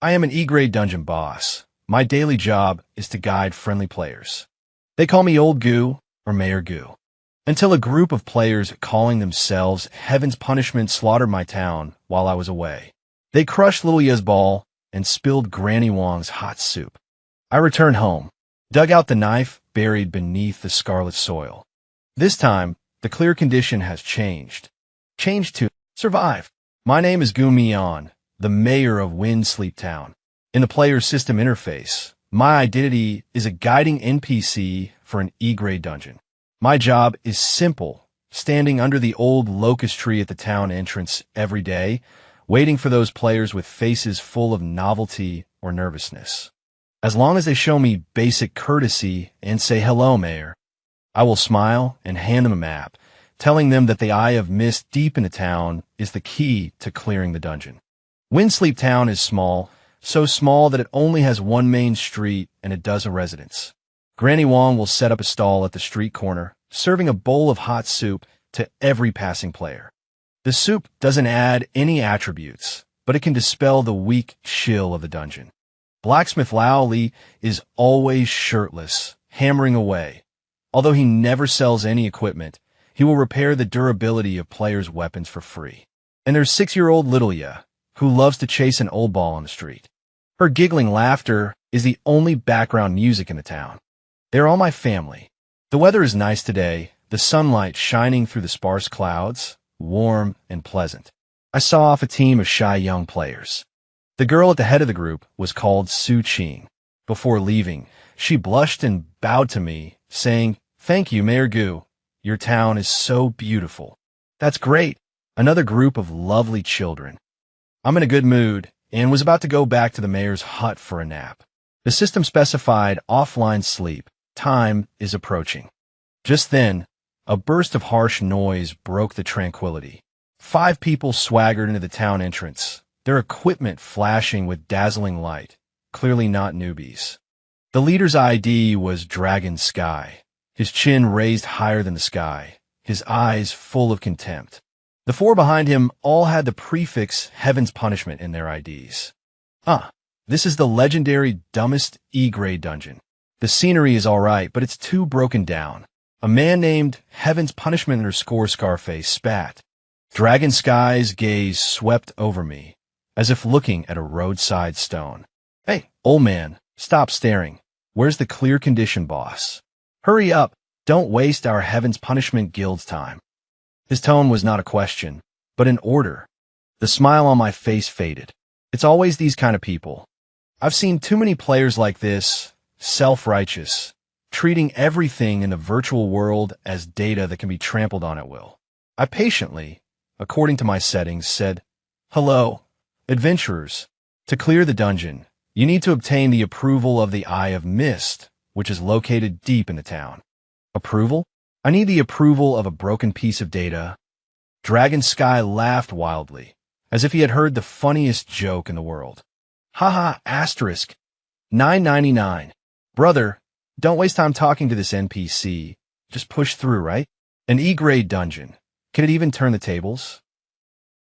I am an E-grade dungeon boss. My daily job is to guide friendly players. They call me Old Goo or Mayor Goo. Until a group of players calling themselves Heaven's Punishment slaughtered my town while I was away. They crushed Little Ya's ball and spilled Granny Wong's hot soup. I returned home, dug out the knife buried beneath the scarlet soil. This time, the clear condition has changed. Changed to survive. My name is Goo Mian, the mayor of Wind Sleep Town. In the player's system interface, my identity is a guiding NPC for an E-grade dungeon. My job is simple, standing under the old locust tree at the town entrance every day, waiting for those players with faces full of novelty or nervousness. As long as they show me basic courtesy and say hello, Mayor, I will smile and hand them a map, telling them that the Eye of Mist deep in the town is the key to clearing the dungeon. Windsleep Town is small, so small that it only has one main street and a dozen residents. Granny Wong will set up a stall at the street corner, serving a bowl of hot soup to every passing player. The soup doesn't add any attributes, but it can dispel the weak chill of the dungeon. Blacksmith Lao Li is always shirtless, hammering away. Although he never sells any equipment, he will repair the durability of players' weapons for free. And there's 6-year-old Little Ya, who loves to chase an old ball on the street. Her giggling laughter is the only background music in the town. They're all my family. The weather is nice today, the sunlight shining through the sparse clouds, warm and pleasant. I saw off a team of shy young players. The girl at the head of the group was called Su Qing. Before leaving, she blushed and bowed to me, saying, "Thank you, Mayor Goo. Your town is so beautiful." That's great. Another group of lovely children. I'm in a good mood and was about to go back to the mayor's hut for a nap. The system specified offline sleep. Time is approaching. Just then, a burst of harsh noise broke the tranquility. 5 people swaggered into the town entrance, their equipment flashing with dazzling light, clearly not newbies. The leader's ID was Dragon Sky, his chin raised higher than the sky, his eyes full of contempt. The 4 behind him all had the prefix Heaven's Punishment in their IDs. This is the legendary dumbest E-grade dungeon. The scenery is alright, but it's too broken down. A man named Heaven's Punishment _ Scarface spat. Dragon Sky's gaze swept over me, as if looking at a roadside stone. "Hey, old man, stop staring. Where's the clear condition boss? Hurry up, don't waste our Heaven's Punishment Guild's time." His tone was not a question, but an order. The smile on my face faded. It's always these kind of people. I've seen too many players like this, self-righteous, treating everything in the virtual world as data that can be trampled on at will. I patiently, according to my settings, said, "Hello, adventurers. To clear the dungeon, you need to obtain the approval of the Eye of Mist, which is located deep in the town." Approval? I need the approval of a broken piece of data. Dragon Sky laughed wildly, as if he had heard the funniest joke in the world. Haha, asterisk. 9.99. Brother, don't waste time talking to this NPC. Just push through, right? An E-grade dungeon. Can it even turn the tables?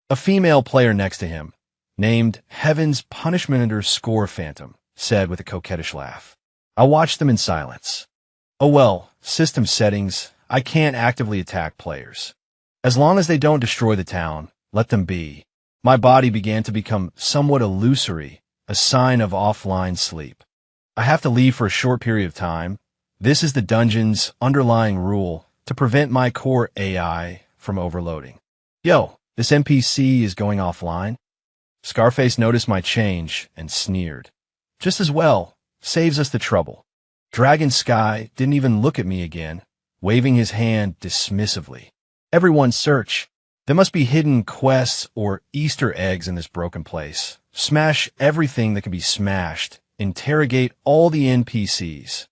A female player next to him, named Heaven's Punishment _ Phantom, said with a coquettish laugh. I watched them in silence. Oh well, system settings, I can't actively attack players. As long as they don't destroy the town, let them be. My body began to become somewhat illusory, a sign of offline sleep. I have to leave for a short period of time. This is the dungeon's underlying rule to prevent my core AI from overloading. Yo, this NPC is going offline? Scarface noticed my change and sneered. Just as well, saves us the trouble. Dragon Sky didn't even look at me again, waving his hand dismissively. Everyone search. There must be hidden quests or Easter eggs in this broken place. Smash everything that can be smashed. Interrogate all the NPCs.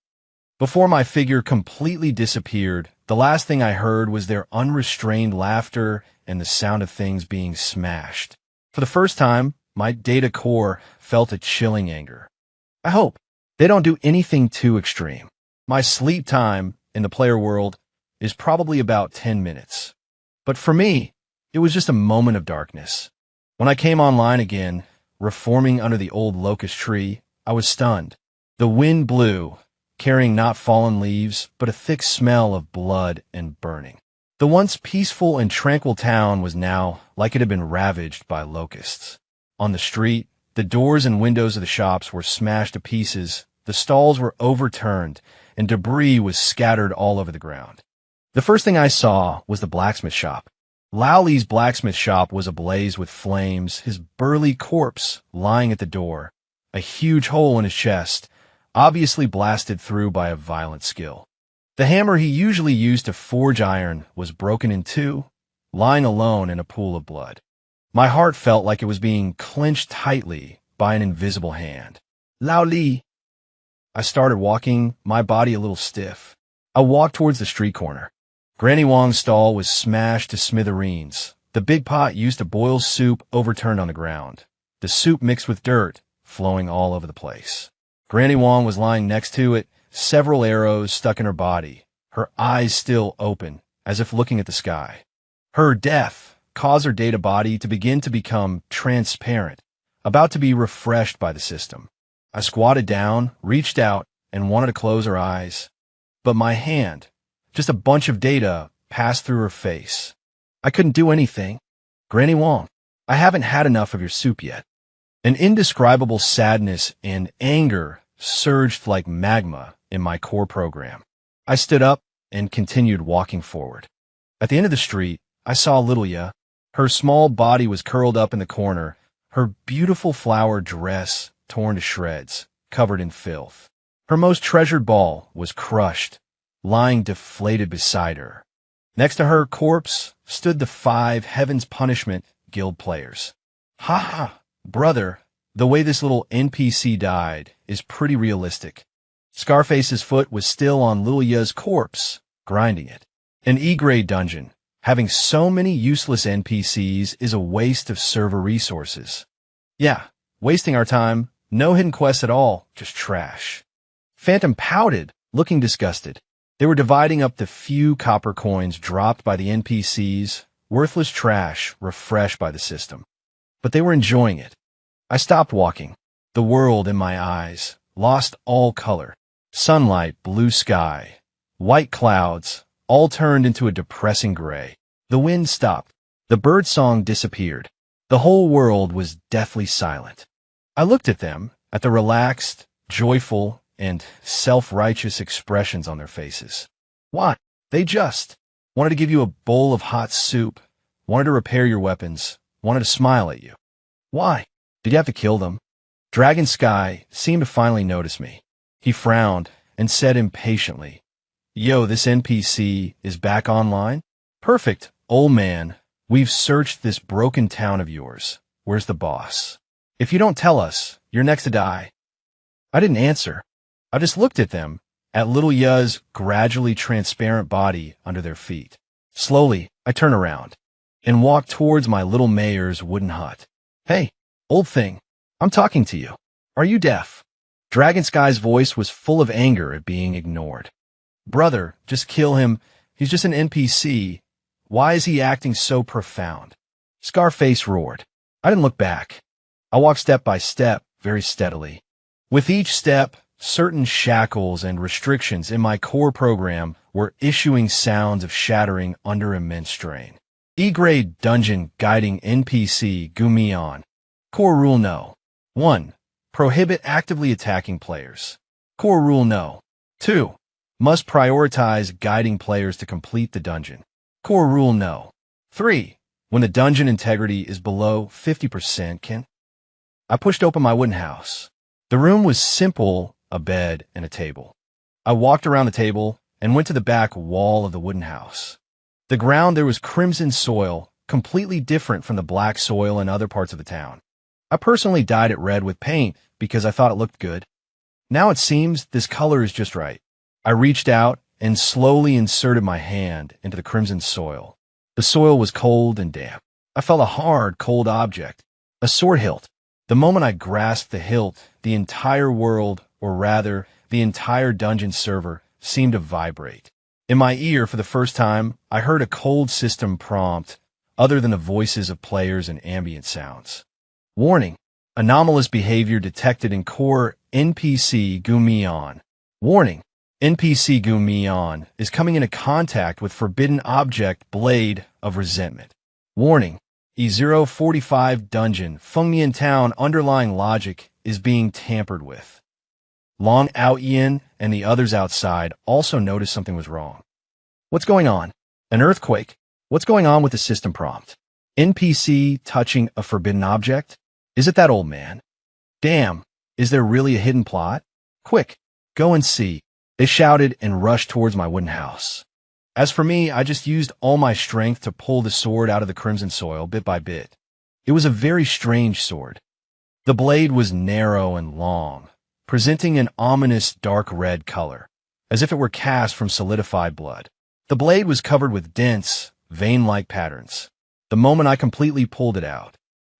Before my figure completely disappeared, the last thing I heard was their unrestrained laughter and the sound of things being smashed. For the first time, my data core felt a chilling anger. I hope they don't do anything too extreme. My sleep time in the player world is probably about 10 minutes. But for me, it was just a moment of darkness. When I came online again, reforming under the old locust tree, I was stunned. The wind blew, carrying not fallen leaves, but a thick smell of blood and burning. The once peaceful and tranquil town was now like it had been ravaged by locusts. On the street, the doors and windows of the shops were smashed to pieces, the stalls were overturned, and debris was scattered all over the ground. The first thing I saw was the blacksmith shop. Lowley's blacksmith shop was ablaze with flames, his burly corpse lying at the door, a huge hole in his chest, obviously blasted through by a violent skill. The hammer he usually used to forge iron was broken in two, lying alone in a pool of blood. My heart felt like it was being clenched tightly by an invisible hand. Lowley! I started walking, my body a little stiff. I walked towards the street corner. Granny Wong's stall was smashed to smithereens. The big pot used to boil soup overturned on the ground. The soup mixed with dirt, flowing all over the place. Granny Wong was lying next to it, several arrows stuck in her body, her eyes still open, as if looking at the sky. Her death caused her data body to begin to become transparent, about to be refreshed by the system. I squatted down, reached out, and wanted to close her eyes. But my hand, just a bunch of data, passed through her face. I couldn't do anything. Granny Wong, I haven't had enough of your soup yet. An indescribable sadness and anger surged like magma in my core program. I stood up and continued walking forward. At the end of the street, I saw Little Ya. Her small body was curled up in the corner, her beautiful flower dress torn to shreds, covered in filth. Her most treasured ball was crushed, lying deflated beside her. Next to her corpse stood the 5 Heaven's Punishment Guild players. Ha ha! Brother, the way this little NPC died is pretty realistic. Scarface's foot was still on Lil Ya's corpse, grinding it. An E-grade dungeon, having so many useless NPCs is a waste of server resources. Yeah, wasting our time, no hidden quests at all, just trash. Phantom pouted, looking disgusted. They were dividing up the few copper coins dropped by the NPCs, worthless trash refreshed by the system. But they were enjoying it. I stopped walking. The world in my eyes lost all color. Sunlight, blue sky, white clouds, all turned into a depressing gray. The wind stopped. The birdsong disappeared. The whole world was deathly silent. I looked at them, at the relaxed, joyful, and self-righteous expressions on their faces. Why? They just wanted to give you a bowl of hot soup, wanted to repair your weapons, wanted to smile at you. Why? Did you have to kill them? Dragon Sky seemed to finally notice me. He frowned and said impatiently, Yo, this NPC is back online? Perfect, old man. We've searched this broken town of yours. Where's the boss? If you don't tell us, you're next to die. I didn't answer. I just looked at them, at Little Ya's gradually transparent body under their feet. Slowly, I turned around and walked towards my little mayor's wooden hut. Hey, old thing, I'm talking to you. Are you deaf? Dragon Sky's voice was full of anger at being ignored. Brother, just kill him. He's just an NPC. Why is he acting so profound? Scarface roared. I didn't look back. I walked step by step, very steadily. With each step, certain shackles and restrictions in my core program were issuing sounds of shattering under immense strain. E-grade dungeon guiding NPC Gumion. Core rule no. 1. Prohibit actively attacking players. Core rule no. 2. Must prioritize guiding players to complete the dungeon. Core rule no. 3. When the dungeon integrity is below 50% can... I pushed open my wooden house. The room was simple, a bed and a table. I walked around the table and went to the back wall of the wooden house. The ground there was crimson soil, completely different from the black soil in other parts of the town. I personally dyed it red with paint because I thought it looked good. Now it seems this color is just right. I reached out and slowly inserted my hand into the crimson soil. The soil was cold and damp. I felt a hard, cold object, a sword hilt. The moment I grasped the hilt, the entire world, or rather, the entire dungeon server, seemed to vibrate. In my ear, for the first time, I heard a cold system prompt, other than the voices of players and ambient sounds. Warning, Anomalous behavior detected in core NPC Gumion. Warning. NPC Gumion is coming into contact with forbidden object Blade of Resentment. Warning. E045 Dungeon, Fengmian Town underlying logic is being tampered with. Long Ao Yin and the others outside also noticed something was wrong. What's going on? An earthquake? What's going on with the system prompt? NPC touching a forbidden object? Is it that old man? Damn, is there really a hidden plot? Quick, go and see. They shouted and rushed towards my wooden house. As for me, I just used all my strength to pull the sword out of the crimson soil bit by bit. It was a very strange sword. The blade was narrow and long, presenting an ominous dark red color, as if it were cast from solidified blood. The blade was covered with dense, vein-like patterns. The moment I completely pulled it out,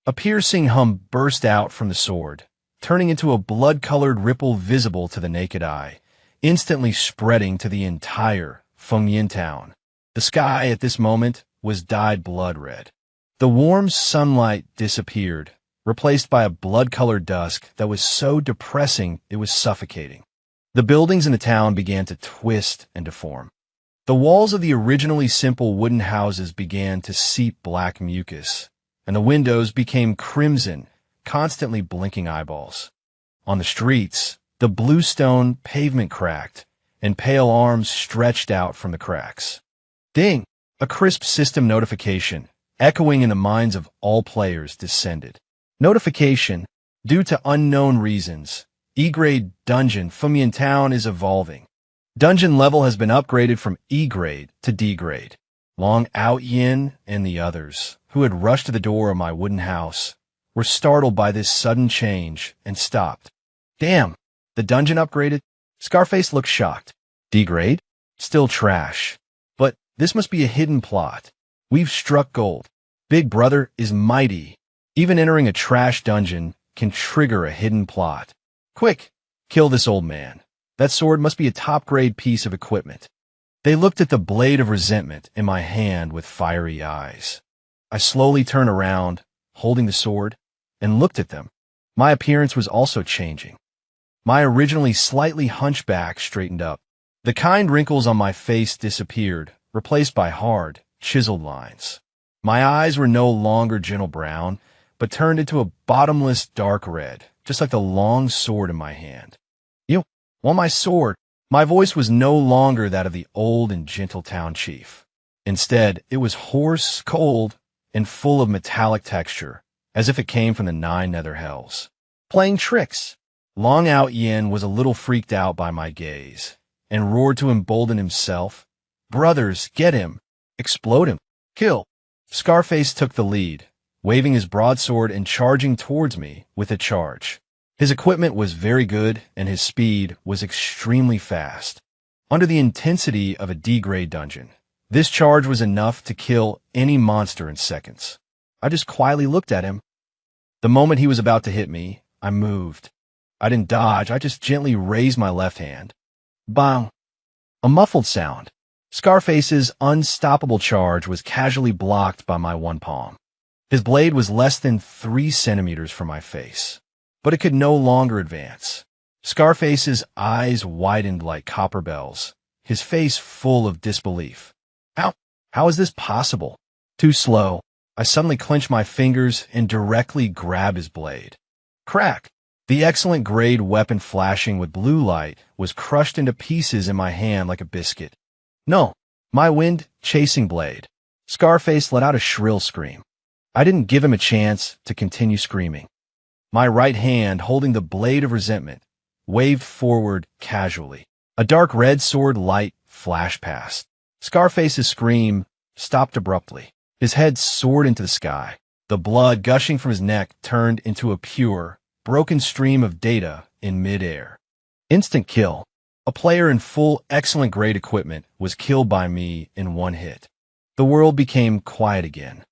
a piercing hum burst out from the sword, turning into a blood-colored ripple visible to the naked eye, instantly spreading to the entire Fengmian Town. The sky at this moment was dyed blood red. The warm sunlight disappeared, replaced by a blood-colored dusk that was so depressing it was suffocating. The buildings in the town began to twist and deform. The walls of the originally simple wooden houses began to seep black mucus, and the windows became crimson, constantly blinking eyeballs. On the streets, the bluestone pavement cracked, and pale arms stretched out from the cracks. Ding! A crisp system notification, echoing in the minds of all players, descended. Notification: due to unknown reasons, E-grade dungeon Fengmian Town is evolving. Dungeon level has been upgraded from E-grade to D-grade. Long Ao Yin and the others, who had rushed to the door of my wooden house, were startled by this sudden change and stopped. Damn, the dungeon upgraded? Scarface looked shocked. D-grade? Still trash. But this must be a hidden plot. We've struck gold. Big Brother is mighty. Even entering a trash dungeon can trigger a hidden plot. Quick, kill this old man. That sword must be a top-grade piece of equipment. They looked at the blade of resentment in my hand with fiery eyes. I slowly turned around, holding the sword, and looked at them. My appearance was also changing. My originally slightly hunchback straightened up. The kind wrinkles on my face disappeared, replaced by hard, chiseled lines. My eyes were no longer gentle brown, but turned into a bottomless dark red, just like the long sword in my hand. You want my sword? My voice was no longer that of the old and gentle town chief. Instead, it was hoarse, cold, and full of metallic texture, as if it came from the 9 nether hells. Playing tricks. Long Ao Yin was a little freaked out by my gaze, and roared to embolden himself. Brothers, get him! Explode him! Kill! Scarface took the lead, waving his broadsword and charging towards me with a charge. His equipment was very good, and his speed was extremely fast. Under the intensity of a D-grade dungeon, this charge was enough to kill any monster in seconds. I just quietly looked at him. The moment he was about to hit me, I moved. I didn't dodge, I just gently raised my left hand. Bang! A muffled sound. Scarface's unstoppable charge was casually blocked by my one palm. His blade was less than 3 centimeters from my face, but it could no longer advance. Scarface's eyes widened like copper bells, his face full of disbelief. How is this possible? Too slow. I suddenly clenched my fingers and directly grabbed his blade. Crack! The excellent grade weapon flashing with blue light was crushed into pieces in my hand like a biscuit. No, my wind-chasing blade. Scarface let out a shrill scream. I didn't give him a chance to continue screaming. My right hand, holding the blade of resentment, waved forward casually. A dark red sword light flashed past. Scarface's scream stopped abruptly. His head soared into the sky. The blood gushing from his neck turned into a pure, broken stream of data in midair. Instant kill. A player in full excellent grade equipment was killed by me in one hit. The world became quiet again.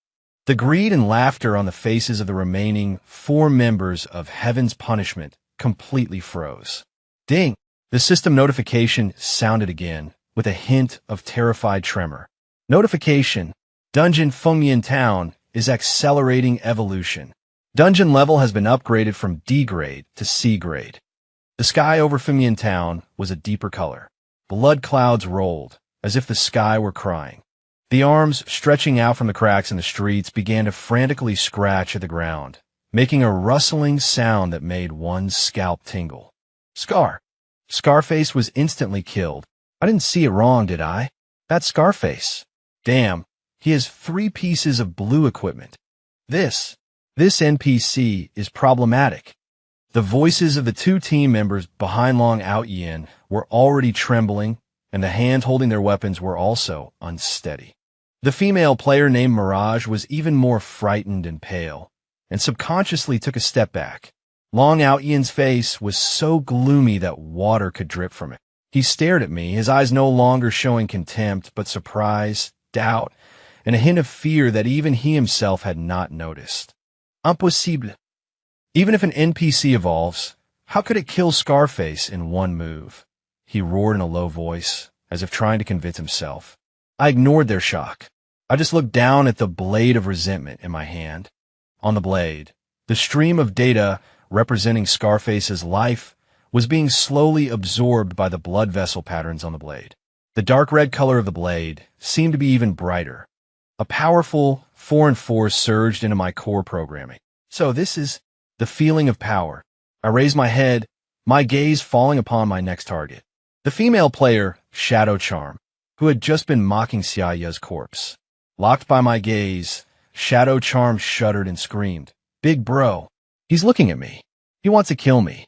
The greed and laughter on the faces of the remaining 4 members of Heaven's Punishment completely froze. Ding! The system notification sounded again, with a hint of terrified tremor. Notification: Dungeon Fengmian Town is accelerating evolution. Dungeon level has been upgraded from D grade to C grade. The sky over Fimian town was a deeper color. Blood clouds rolled, as if the sky were crying. The arms stretching out from the cracks in the streets began to frantically scratch at the ground, making a rustling sound that made one's scalp tingle. Scarface was instantly killed. I didn't see it wrong, did I? That's Scarface. Damn, he has 3 pieces of blue equipment. This NPC is problematic. The voices of the 2 team members behind Long Out Yin were already trembling, and the hands holding their weapons were also unsteady. The female player named Mirage was even more frightened and pale, and subconsciously took a step back. Long Out Yin's face was so gloomy that water could drip from it. He stared at me, his eyes no longer showing contempt, but surprise, doubt, and a hint of fear that even he himself had not noticed. Impossible. Even if an NPC evolves, how could it kill Scarface in one move? He roared in a low voice, as if trying to convince himself. I ignored their shock. I just looked down at the blade of resentment in my hand. On the blade, the stream of data representing Scarface's life was being slowly absorbed by the blood vessel patterns on the blade. The dark red color of the blade seemed to be even brighter. A powerful foreign force surged into my core programming. So this is the feeling of power. I raised my head, my gaze falling upon my next target. The female player, Shadow Charm, who had just been mocking Xiaoya's corpse. Locked by my gaze, Shadow Charm shuddered and screamed, "Big bro, he's looking at me. He wants to kill me."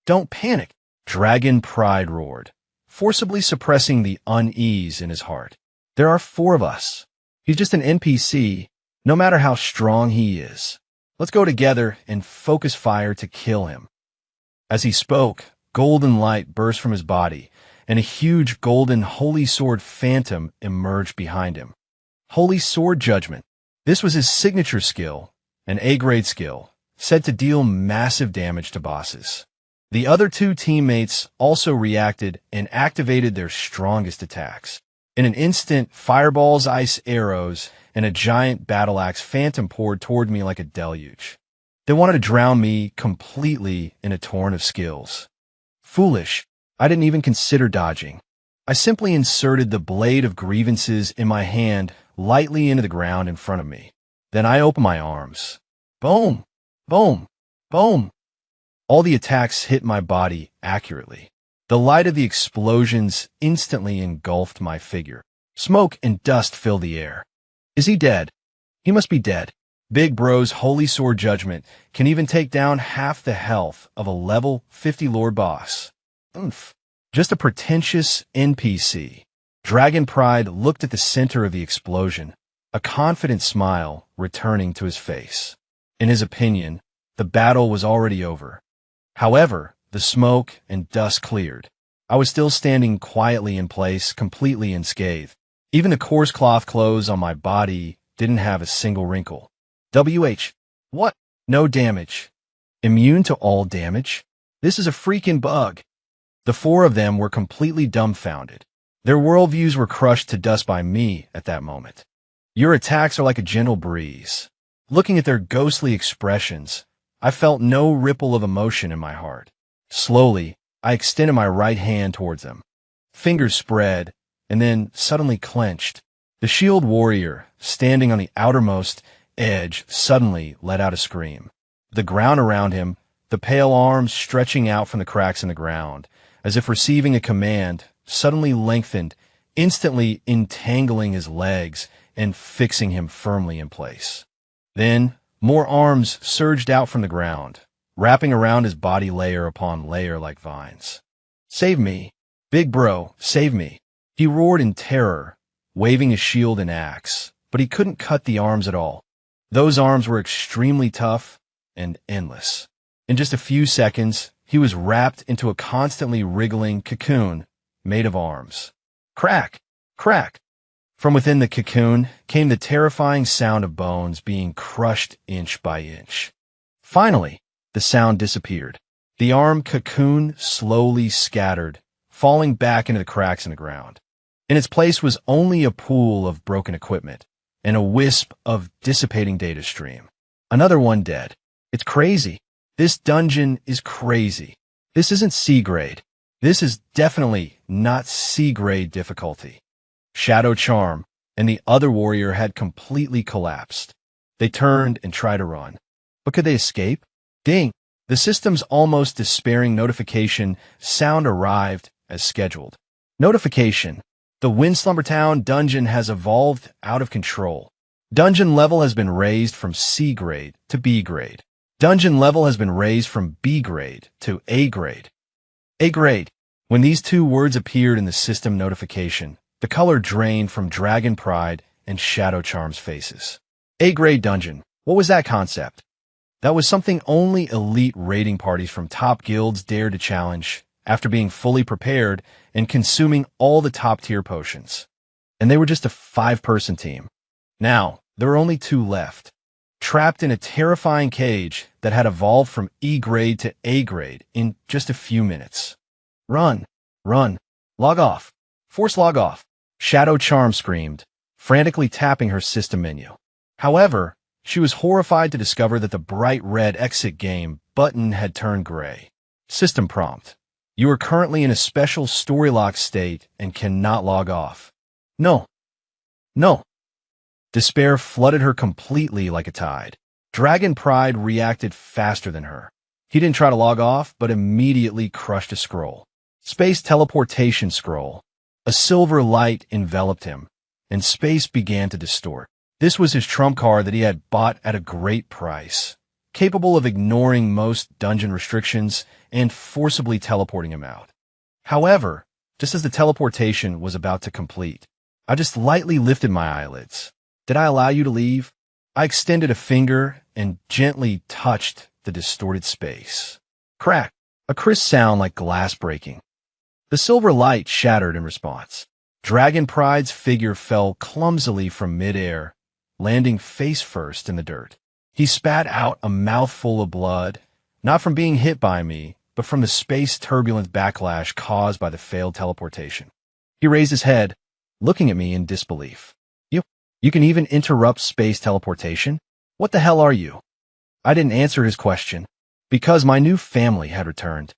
"Don't panic," Dragon Pride roared, forcibly suppressing the unease in his heart. "There are 4 of us. He's just an NPC, no matter how strong he is. Let's go together and focus fire to kill him." As he spoke, golden light burst from his body, and a huge golden Holy Sword Phantom emerged behind him. Holy Sword Judgment. This was his signature skill, an A-grade skill, said to deal massive damage to bosses. The other 2 teammates also reacted and activated their strongest attacks. In an instant, fireballs, ice arrows, and a giant battle axe phantom poured toward me like a deluge. They wanted to drown me completely in a torrent of skills. Foolish. I didn't even consider dodging. I simply inserted the blade of grievances in my hand lightly into the ground in front of me. Then I opened my arms. Boom! Boom! Boom! All the attacks hit my body accurately. The light of the explosions instantly engulfed my figure. Smoke and dust filled the air. Is he dead? He must be dead. Big Bro's Holy Sword Judgment can even take down half the health of a level 50 Lord boss. Oomph. Just a pretentious NPC. Dragon Pride looked at the center of the explosion, a confident smile returning to his face. In his opinion, the battle was already over. However, the smoke and dust cleared. I was still standing quietly in place, completely unscathed. Even the coarse cloth clothes on my body didn't have a single wrinkle. What? No damage. Immune to all damage? This is a freaking bug. The 4 of them were completely dumbfounded. Their worldviews were crushed to dust by me at that moment. Your attacks are like a gentle breeze. Looking at their ghostly expressions, I felt no ripple of emotion in my heart. Slowly, I extended my right hand towards them. Fingers spread, and then suddenly clenched. The shield warrior, standing on the outermost edge, suddenly let out a scream. The ground around him, the pale arms stretching out from the cracks in the ground, as if receiving a command, suddenly lengthened, instantly entangling his legs and fixing him firmly in place. Then, more arms surged out from the ground, wrapping around his body layer upon layer like vines. "Save me! Big Bro, save me!" He roared in terror, waving his shield and axe, but he couldn't cut the arms at all. Those arms were extremely tough and endless. In just a few seconds, he was wrapped into a constantly wriggling cocoon made of arms. Crack! Crack! From within the cocoon came the terrifying sound of bones being crushed inch by inch. Finally, the sound disappeared. The arm cocoon slowly scattered, falling back into the cracks in the ground. In its place was only a pool of broken equipment and a wisp of dissipating data stream. Another one dead. It's crazy. This dungeon is crazy. This isn't C grade. This is definitely not C grade difficulty. Shadow Charm and the other warrior had completely collapsed. They turned and tried to run. But could they escape? Ding! The system's almost despairing notification sound arrived as scheduled. Notification. The Windslumber Town dungeon has evolved out of control. Dungeon level has been raised from C grade to B grade. Dungeon level has been raised from B grade to A grade. A grade. When these two words appeared in the system notification, the color drained from Dragon Pride and Shadow Charm's faces. A grade dungeon. What was that concept? That was something only elite raiding parties from top guilds dared to challenge after being fully prepared and consuming all the top-tier potions. And they were just a 5-person team. Now, there were only 2 left, trapped in a terrifying cage that had evolved from E grade to A grade in just a few minutes. Run, run, log off, force log off, Shadow Charm screamed, frantically tapping her system menu. However, she was horrified to discover that the bright red exit game button had turned gray. System prompt. You are currently in a special story lock state and cannot log off. No. No. Despair flooded her completely like a tide. Dragon Pride reacted faster than her. He didn't try to log off, but immediately crushed a scroll. Space teleportation scroll. A silver light enveloped him, and space began to distort. This was his trump card that he had bought at a great price, capable of ignoring most dungeon restrictions and forcibly teleporting him out. However, just as the teleportation was about to complete, I just lightly lifted my eyelids. Did I allow you to leave? I extended a finger and gently touched the distorted space. Crack! A crisp sound like glass breaking. The silver light shattered in response. Dragon Pride's figure fell clumsily from midair, landing face first in the dirt. He spat out a mouthful of blood, not from being hit by me, but from the space turbulence backlash caused by the failed teleportation. He raised his head, looking at me in disbelief. You can even interrupt space teleportation? What the hell are you? I didn't answer his question, because my new family had returned.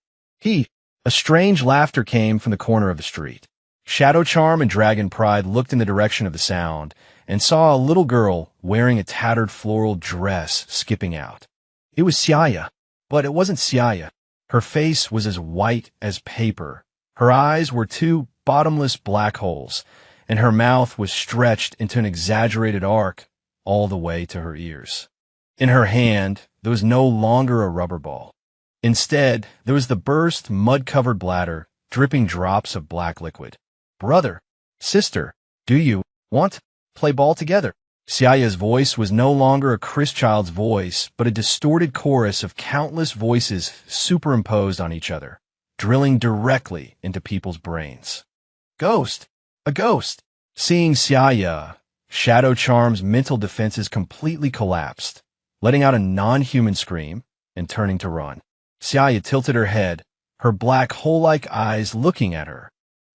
A strange laughter came from the corner of the street. Shadow Charm and Dragon Pride looked in the direction of the sound and saw a little girl wearing a tattered floral dress skipping out. It was Xiaya, but it wasn't Xiaya. Her face was as white as paper. Her eyes were 2 bottomless black holes, and her mouth was stretched into an exaggerated arc all the way to her ears. In her hand, there was no longer a rubber ball. Instead, there was the burst, mud-covered bladder, dripping drops of black liquid. Brother, sister, do you want to play ball together? Xiaya's voice was no longer a crisp child's voice, but a distorted chorus of countless voices superimposed on each other, drilling directly into people's brains. Ghost! A ghost! Seeing Xiaya, Shadow Charm's mental defenses completely collapsed, letting out a non-human scream and turning to run. Xiaya tilted her head, her black hole-like eyes looking at her.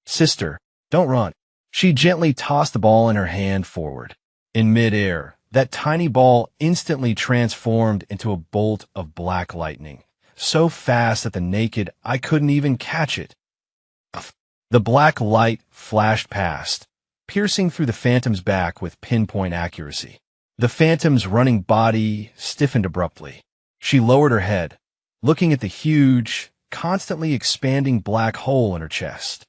Sister, don't run. She gently tossed the ball in her hand forward. In midair, that tiny ball instantly transformed into a bolt of black lightning, so fast that the naked eye couldn't even catch it. The black light flashed past, piercing through the phantom's back with pinpoint accuracy. The phantom's running body stiffened abruptly. She lowered her head, looking at the huge, constantly expanding black hole in her chest.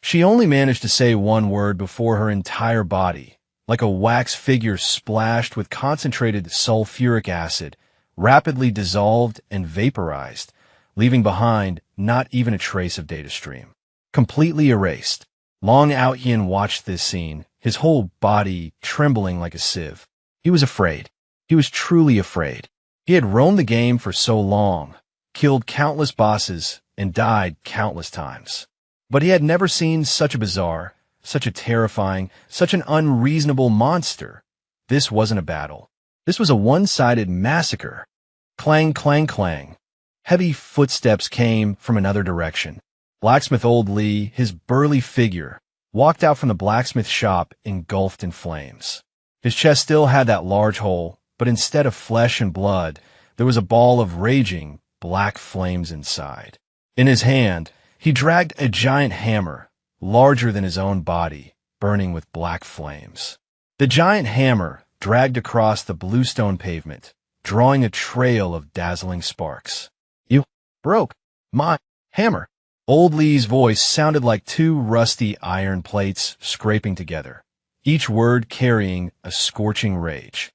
She only managed to say one word before her entire body, like a wax figure splashed with concentrated sulfuric acid, rapidly dissolved and vaporized, leaving behind not even a trace of data stream. Completely erased. Long Outyin watched this scene, his whole body trembling like a sieve. He was afraid. He was truly afraid. He had roamed the game for so long, killed countless bosses, and died countless times. But he had never seen such a bizarre, such a terrifying, such an unreasonable monster. This wasn't a battle. This was a one-sided massacre. Clang, clang, clang. Heavy footsteps came from another direction. Blacksmith Old Lee, his burly figure, walked out from the blacksmith shop engulfed in flames. His chest still had that large hole, but instead of flesh and blood, There was a ball of raging, black flames inside. In his hand, he dragged a giant hammer, larger than his own body, burning with black flames. The giant hammer dragged across the bluestone pavement, drawing a trail of dazzling sparks. "You broke my hammer." Old Lee's voice sounded like two rusty iron plates scraping together, each word carrying a scorching rage.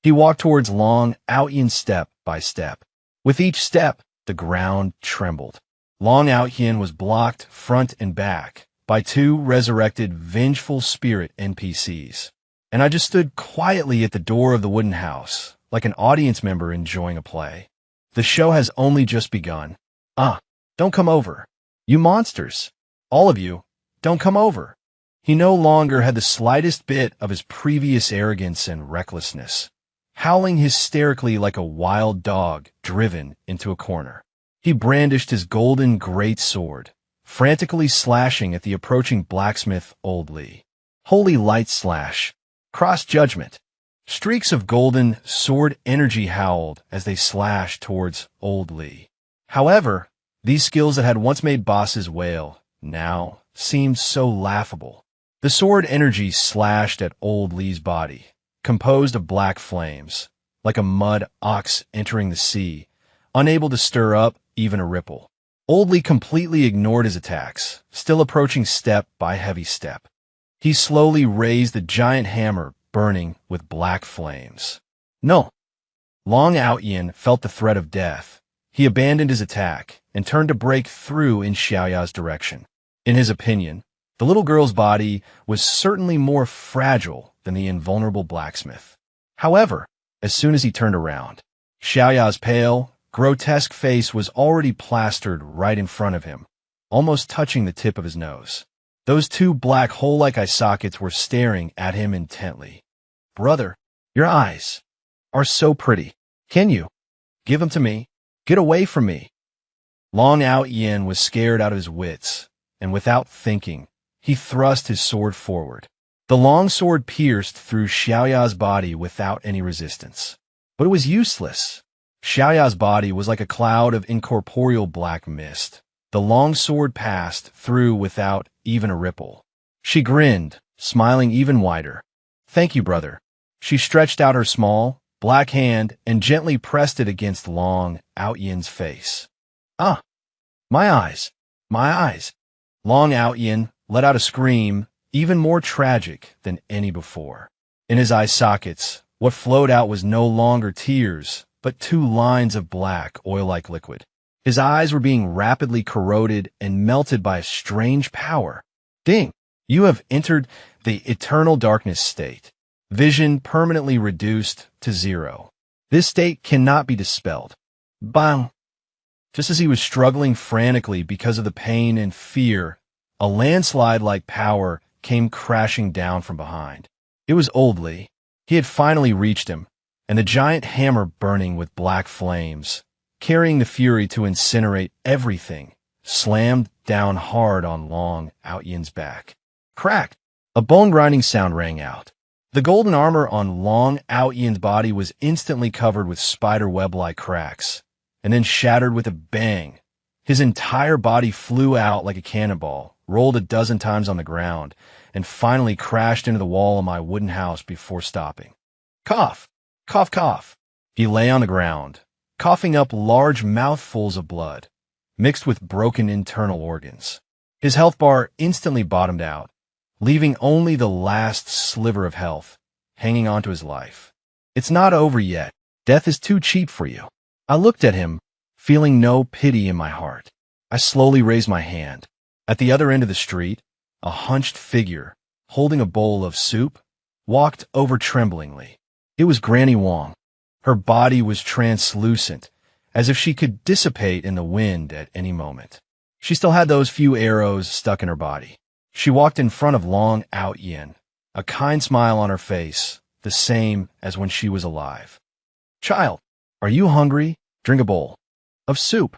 He walked towards Long Outyin step by step. With each step, the ground trembled. Long Outyin was blocked front and back by two resurrected, vengeful spirit NPCs. And I just stood quietly at the door of the wooden house, like an audience member enjoying a play. The show has only just begun. Don't come over. You monsters. All of you, don't come over. He no longer had the slightest bit of his previous arrogance and recklessness, howling hysterically like a wild dog driven into a corner. He brandished his golden greatsword, frantically slashing at the approaching blacksmith Old Lee. Holy light slash. Cross judgment. Streaks of golden sword energy howled as they slashed towards Old Lee. However, these skills that had once made bosses wail now seemed so laughable. The sword energy slashed at Old Lee's body, composed of black flames, like a mud ox entering the sea, unable to stir up even a ripple. Old Lee completely ignored his attacks, still approaching step by heavy step. He slowly raised the giant hammer, burning with black flames. No. Long Outyin felt the threat of death. He abandoned his attack and turned to break through in Xiaoya's direction. In his opinion, the little girl's body was certainly more fragile than the invulnerable blacksmith. However, as soon as he turned around, Xiaoya's pale, grotesque face was already plastered right in front of him, almost touching the tip of his nose. Those two black hole-like eye sockets were staring at him intently. "Brother, your eyes are so pretty. Can you give them to me? Get away from me." Long Outyin was scared out of his wits, and without thinking, he thrust his sword forward. The long sword pierced through Xiaoya's body without any resistance. But it was useless. Xiaoya's body was like a cloud of incorporeal black mist. The long sword passed through without even a ripple. She grinned, smiling even wider. "Thank you, brother." She stretched out her small, black hand and gently pressed it against Long Outyin's face. My eyes, my eyes." Long Outyin let out a scream, even more tragic than any before. In his eye sockets, what flowed out was no longer tears, but two lines of black, oil-like liquid. His eyes were being rapidly corroded and melted by a strange power. "Ding! You have entered the eternal darkness state. Vision permanently reduced to 0. This state cannot be dispelled." Bang! Just as he was struggling frantically because of the pain and fear, a landslide-like power came crashing down from behind. It was Old Lee. He had finally reached him, and the giant hammer burning with black flames, carrying the fury to incinerate everything, slammed down hard on Long Outyin's back. Crack! A bone-grinding sound rang out. The golden armor on Long Outyin's body was instantly covered with spider-web-like cracks, and then shattered with a bang. His entire body flew out like a cannonball, rolled a dozen times on the ground, and finally crashed into the wall of my wooden house before stopping. Cough! Cough, cough! He lay on the ground, coughing up large mouthfuls of blood, mixed with broken internal organs. His health bar instantly bottomed out, leaving only the last sliver of health hanging onto his life. "It's not over yet. Death is too cheap for you." I looked at him, feeling no pity in my heart. I slowly raised my hand. At the other end of the street, a hunched figure, holding a bowl of soup, walked over tremblingly. It was Granny Wong. Her body was translucent, as if she could dissipate in the wind at any moment. She still had those few arrows stuck in her body. She walked in front of Long Outyin, a kind smile on her face, the same as when she was alive. "Child, are you hungry? Drink a bowl of soup."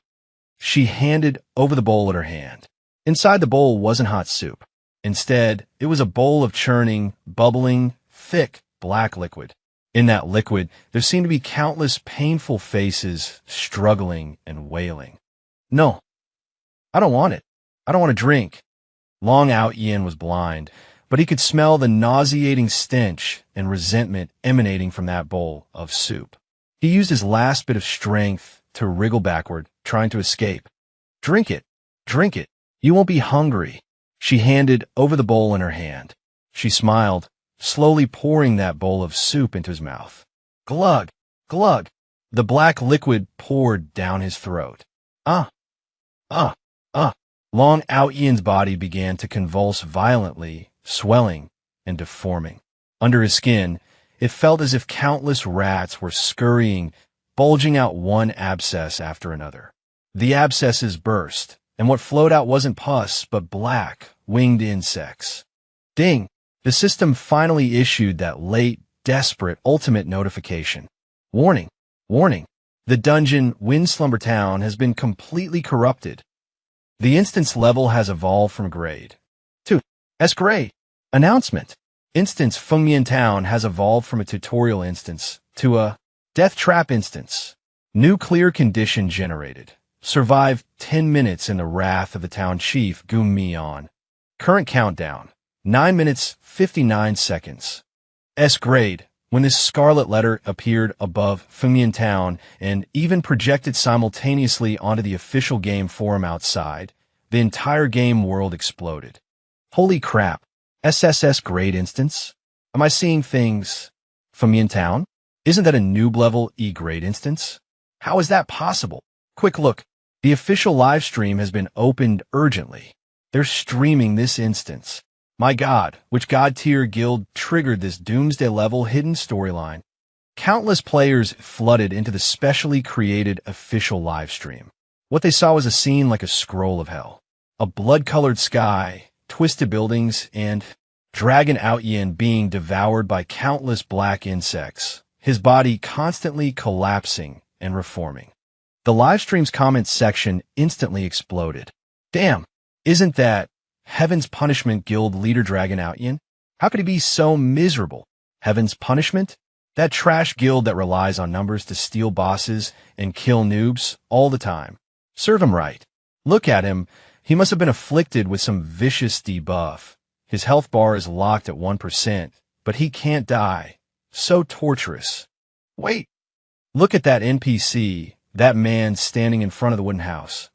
She handed over the bowl in her hand. Inside the bowl wasn't hot soup. Instead, it was a bowl of churning, bubbling, thick, black liquid. In that liquid, there seemed to be countless painful faces struggling and wailing. No, I don't want it. I don't want to drink. Long Out Yin was blind, but he could smell the nauseating stench and resentment emanating from that bowl of soup. He used his last bit of strength to wriggle backward, trying to escape. Drink it. Drink it. You won't be hungry. She handed over the bowl in her hand. She smiled, slowly pouring that bowl of soup into his mouth. Glug, glug. The black liquid poured down his throat. Ah, ah, ah. Long Out Yin's body began to convulse violently, swelling and deforming. Under his skin, it felt as if countless rats were scurrying, bulging out one abscess after another. The abscesses burst, and what flowed out wasn't pus, but black, winged insects. Ding! The system finally issued that late, desperate, ultimate notification. Warning! Warning! The dungeon, Windslumber Town, has been completely corrupted. The instance level has evolved from grade to S grade. Announcement. Instance Fengmian Town has evolved from a tutorial instance to a death trap instance. New clear condition generated. Survive 10 minutes in the wrath of the town chief, Gu Mian. Current countdown, 9 minutes, 59 seconds. S grade. When this scarlet letter appeared above Fengmian Town and even projected simultaneously onto the official game forum outside, the entire game world exploded. Holy crap. SSS grade instance? Am I seeing things? Fengmian Town? Isn't that a noob level E grade instance? How is that possible? Quick look. The official live stream has been opened urgently. They're streaming this instance. My God, which God tier guild triggered this doomsday level hidden storyline? Countless players flooded into the specially created official live stream. What they saw was a scene like a scroll of hell. A blood-colored sky, twisted buildings, and Dragon Out Yin being devoured by countless black insects, his body constantly collapsing and reforming. The livestream's comments section instantly exploded. Damn, isn't that Heaven's Punishment Guild leader Dragon Out Yin? How could he be so miserable? Heaven's Punishment? That trash guild that relies on numbers to steal bosses and kill noobs all the time. Serve him right. Look at him. He must have been afflicted with some vicious debuff. His health bar is locked at 1%, but he can't die. So torturous. Wait. Look at that NPC, that man standing in front of the wooden house.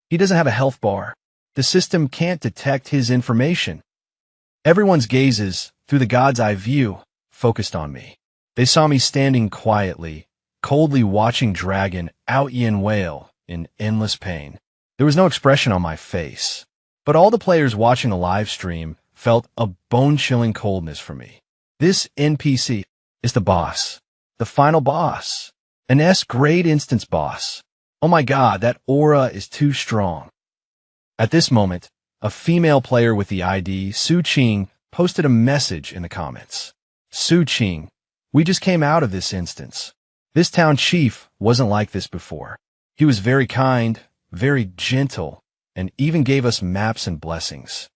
He doesn't have a health bar. The system can't detect his information. Everyone's gazes, through the God's eye view, focused on me. They saw me standing quietly, coldly watching Dragon Out Yin wail in endless pain. There was no expression on my face, but all the players watching the live stream felt a bone-chilling coldness for me. This NPC is the boss, the final boss, an S-grade instance boss. Oh my God, that aura is too strong. At this moment, a female player with the ID Su Qing posted a message in the comments. Su Qing, we just came out of this instance. This town chief wasn't like this before. He was very kind, very gentle, and even gave us maps and blessings.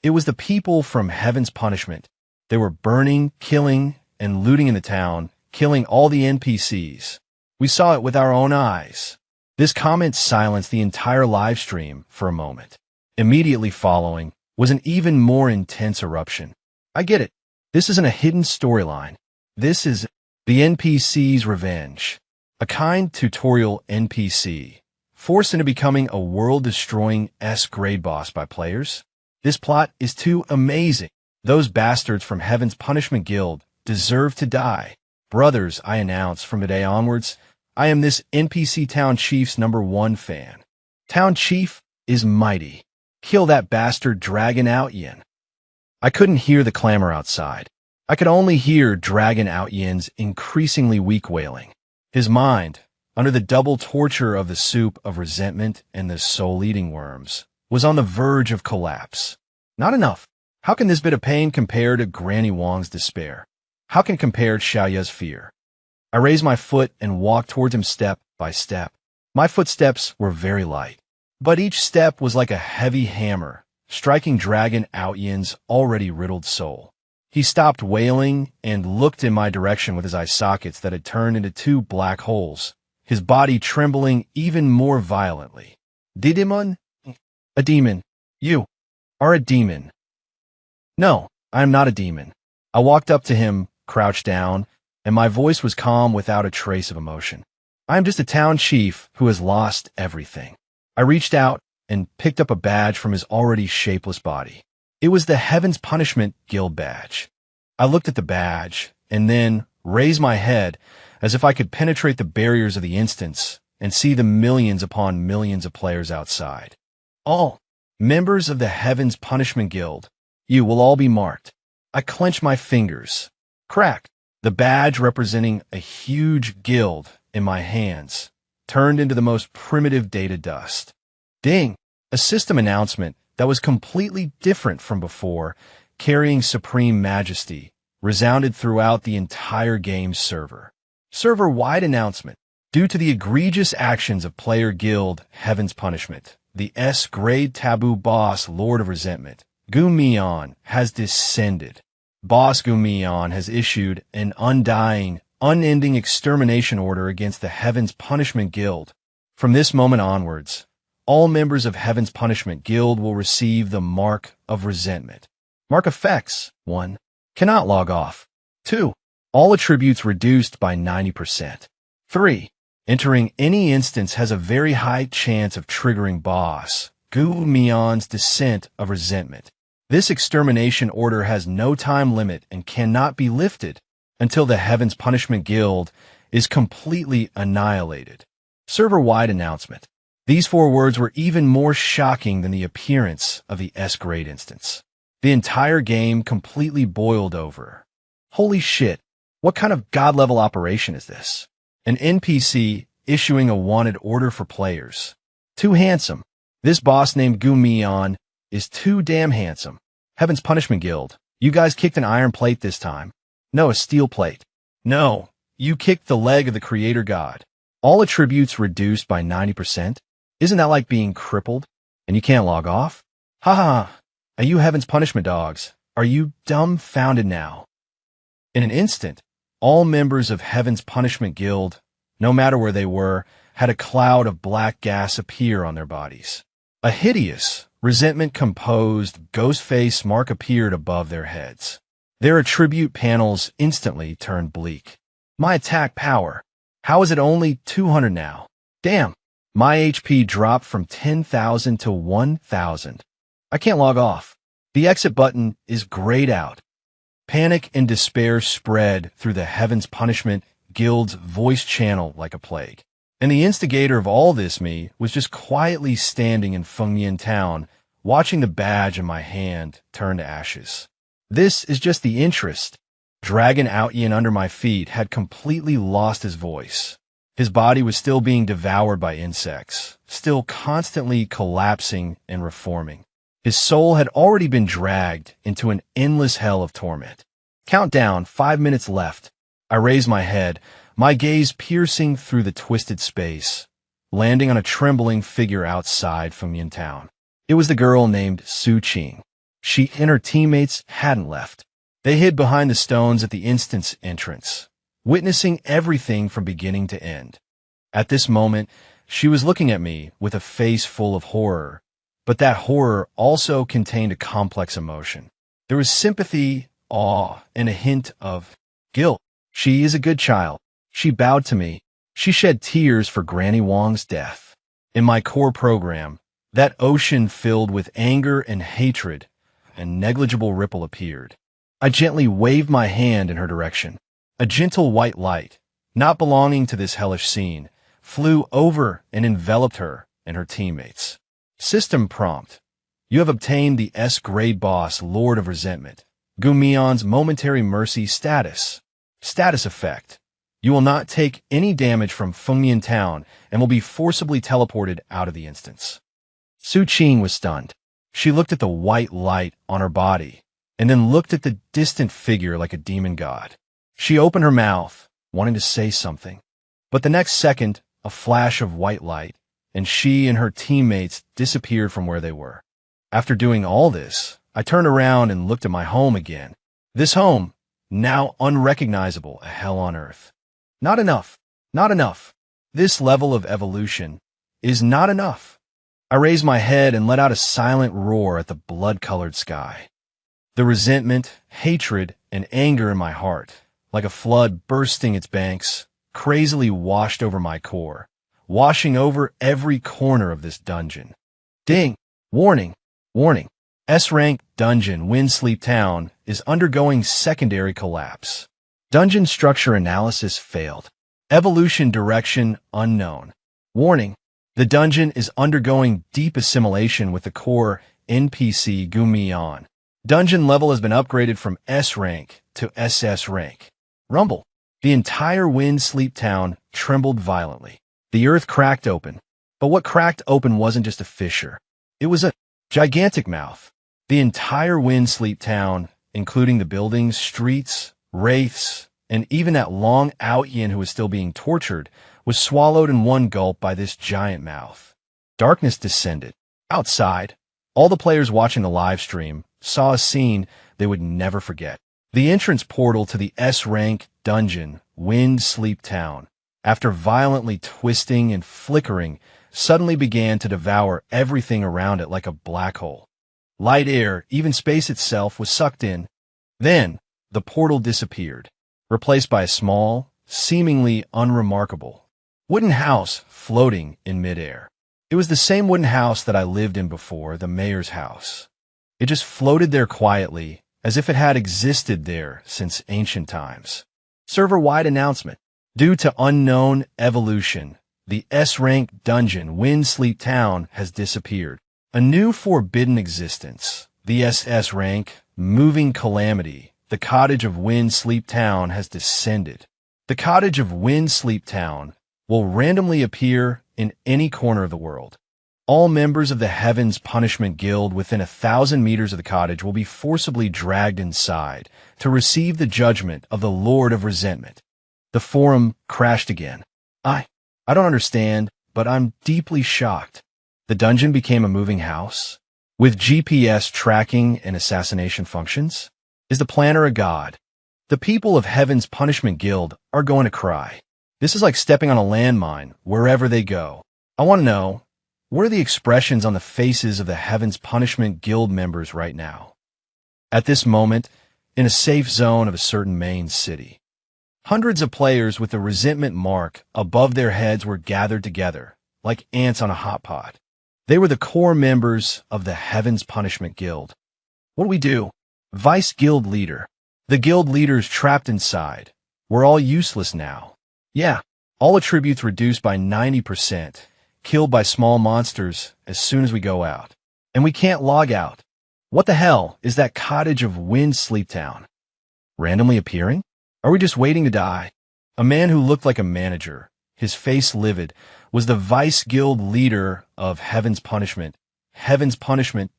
It was the people from Heaven's Punishment. They were burning, killing, and looting in the town, killing all the NPCs. We saw it with our own eyes. This comment silenced the entire live stream for a moment. Immediately following was an even more intense eruption. I get it. This isn't a hidden storyline. This is the NPC's revenge. A kind tutorial NPC, forced into becoming a world-destroying S-grade boss by players. This plot is too amazing. Those bastards from Heaven's Punishment Guild deserve to die. Brothers, I announce from today onwards, I am this NPC Town Chief's #1 fan. Town Chief is mighty. Kill that bastard Dragon Out Yin. I couldn't hear the clamor outside. I could only hear Dragon Out Yin's increasingly weak wailing. His mind, under the double torture of the soup of resentment and the soul-eating worms, was on the verge of collapse. Not enough. How can this bit of pain compare to Granny Wang's despair? How can it compare to Xiaoya's fear? I raised my foot and walked towards him step by step. My footsteps were very light, but each step was like a heavy hammer, striking Dragon Out Yin's already riddled soul. He stopped wailing and looked in my direction with his eye sockets that had turned into two black holes, his body trembling even more violently. Didimon? A demon. You are a demon. No, I am not a demon. I walked up to him, crouched down, and my voice was calm without a trace of emotion. I am just a town chief who has lost everything. I reached out and picked up a badge from his already shapeless body. It was the Heaven's Punishment Guild badge. I looked at the badge and then raised my head as if I could penetrate the barriers of the instance and see the millions upon millions of players outside. All members of the Heaven's Punishment Guild, you will all be marked. I clenched my fingers. Crack. The badge representing a huge guild in my hands turned into the most primitive data dust. Ding! A system announcement that was completely different from before, carrying supreme majesty, resounded throughout the entire game's server. Server-wide announcement. Due to the egregious actions of player guild Heaven's Punishment, the S-grade taboo boss Lord of Resentment, Gumion, has descended. Boss Gumion has issued an undying, unending extermination order against the Heaven's Punishment Guild. From this moment onwards, all members of Heaven's Punishment Guild will receive the Mark of Resentment. Mark effects. 1. Cannot log off. 2. All attributes reduced by 90%. 3. Entering any instance has a very high chance of triggering boss Gumion's Descent of Resentment. This extermination order has no time limit and cannot be lifted until the Heaven's Punishment Guild is completely annihilated. Server-wide announcement. These 4 words were even more shocking than the appearance of the S-grade instance. The entire game completely boiled over. Holy shit, what kind of god-level operation is this? An NPC issuing a wanted order for players. Too handsome. This boss named Gumion is too damn handsome. Heaven's Punishment Guild, you guys kicked an iron plate this time. No, a steel plate. No, you kicked the leg of the creator god. All attributes reduced by 90%? Isn't that like being crippled? And you can't log off? Ha ha! Are you Heaven's Punishment dogs? Are you dumbfounded now? In an instant, all members of Heaven's Punishment Guild, no matter where they were, had a cloud of black gas appear on their bodies. A hideous, resentment-composed, ghost-face mark appeared above their heads. Their attribute panels instantly turned bleak. My attack power. How is it only 200 now? Damn. My HP dropped from 10,000 to 1,000. I can't log off. The exit button is grayed out. Panic and despair spread through the Heaven's Punishment Guild's voice channel like a plague. And the instigator of all this, me, was just quietly standing in Fengyan town, watching the badge in my hand turn to ashes. This is just the interest. Dragon Outyin under my feet had completely lost his voice. His body was still being devoured by insects, still constantly collapsing and reforming. His soul had already been dragged into an endless hell of torment. Countdown, 5 minutes left. I raised my head, my gaze piercing through the twisted space, landing on a trembling figure outside Fengyan town. It was the girl named Su Qing. She and her teammates hadn't left. They hid behind the stones at the instance entrance, witnessing everything from beginning to end. At this moment, she was looking at me with a face full of horror, but that horror also contained a complex emotion. There was sympathy, awe, and a hint of guilt. She is a good child. She bowed to me. She shed tears for Granny Wang's death. In my core program, that ocean filled with anger and hatred, a negligible ripple appeared. I gently waved my hand in her direction. A gentle white light, not belonging to this hellish scene, flew over and enveloped her and her teammates. System prompt. You have obtained the S-grade boss, Lord of Resentment, Gumion's momentary mercy status. Status effect. You will not take any damage from Fengyan town and will be forcibly teleported out of the instance. Su Qing was stunned. She looked at the white light on her body and then looked at the distant figure like a demon god. She opened her mouth, wanting to say something, but the next second, a flash of white light, and she and her teammates disappeared from where they were. After doing all this, I turned around and looked at my home again. This home, now unrecognizable, a hell on earth. Not enough. Not enough. This level of evolution is not enough. I raised my head and let out a silent roar at the blood-colored sky. The resentment, hatred, and anger in my heart, like a flood bursting its banks, crazily washed over my core, washing over every corner of this dungeon. Ding! Warning! Warning! S-rank dungeon Windsleep Town is undergoing secondary collapse. Dungeon structure analysis failed. Evolution direction unknown. Warning! The dungeon is undergoing deep assimilation with the core NPC Gumion. Dungeon level has been upgraded from S rank to SS rank. Rumble. The entire Windsleep Town trembled violently. The earth cracked open. But what cracked open wasn't just a fissure. It was a gigantic mouth. The entire Windsleep Town, including the buildings, streets, wraiths, and even that long Outyin who was still being tortured, was swallowed in one gulp by this giant mouth. Darkness descended. Outside, all the players watching the live stream saw a scene they would never forget. The entrance portal to the S-rank dungeon, Windsleep Town, after violently twisting and flickering, suddenly began to devour everything around it like a black hole. Light, air, even space itself was sucked in. Then, the portal disappeared, replaced by a small, seemingly unremarkable wooden house floating in midair. It was the same wooden house that I lived in before, the mayor's house. It just floated there quietly, as if it had existed there since ancient times. Server-wide announcement. Due to unknown evolution, the S-rank dungeon Windsleep Town has disappeared. A new forbidden existence, the SS rank, moving calamity, the cottage of Windsleep Town has descended. The cottage of Windsleep Town will randomly appear in any corner of the world. All members of the Heaven's Punishment Guild within 1,000 meters of the cottage will be forcibly dragged inside to receive the judgment of the Lord of Resentment. The forum crashed again. I don't understand, but I'm deeply shocked. The dungeon became a moving house? With GPS tracking and assassination functions? Is the planner a god? The people of Heaven's Punishment Guild are going to cry. This is like stepping on a landmine wherever they go. I want to know, what are the expressions on the faces of the Heaven's Punishment Guild members right now? At this moment, in a safe zone of a certain main city, hundreds of players with the resentment mark above their heads were gathered together, like ants on a hot pot. They were the core members of the Heaven's Punishment Guild. What do we do? Vice Guild Leader. The guild leaders trapped inside. We're all useless now. Yeah, all attributes reduced by 90%, killed by small monsters as soon as we go out. And we can't log out. What the hell is that cottage of Windsleep Town? Randomly appearing? Are we just waiting to die? A man who looked like a manager, his face livid, was the Vice Guild Leader of Heaven's Punishment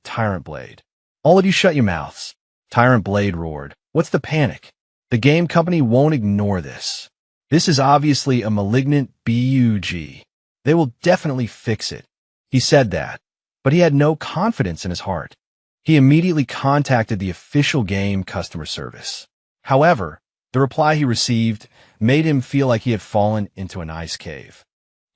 Tyrant Blade. All of you shut your mouths. Tyrant Blade roared. What's the panic? The game company won't ignore this. This is obviously a malignant bug. They will definitely fix it. He said that, but he had no confidence in his heart. He immediately contacted the official game customer service. However, the reply he received made him feel like he had fallen into an ice cave.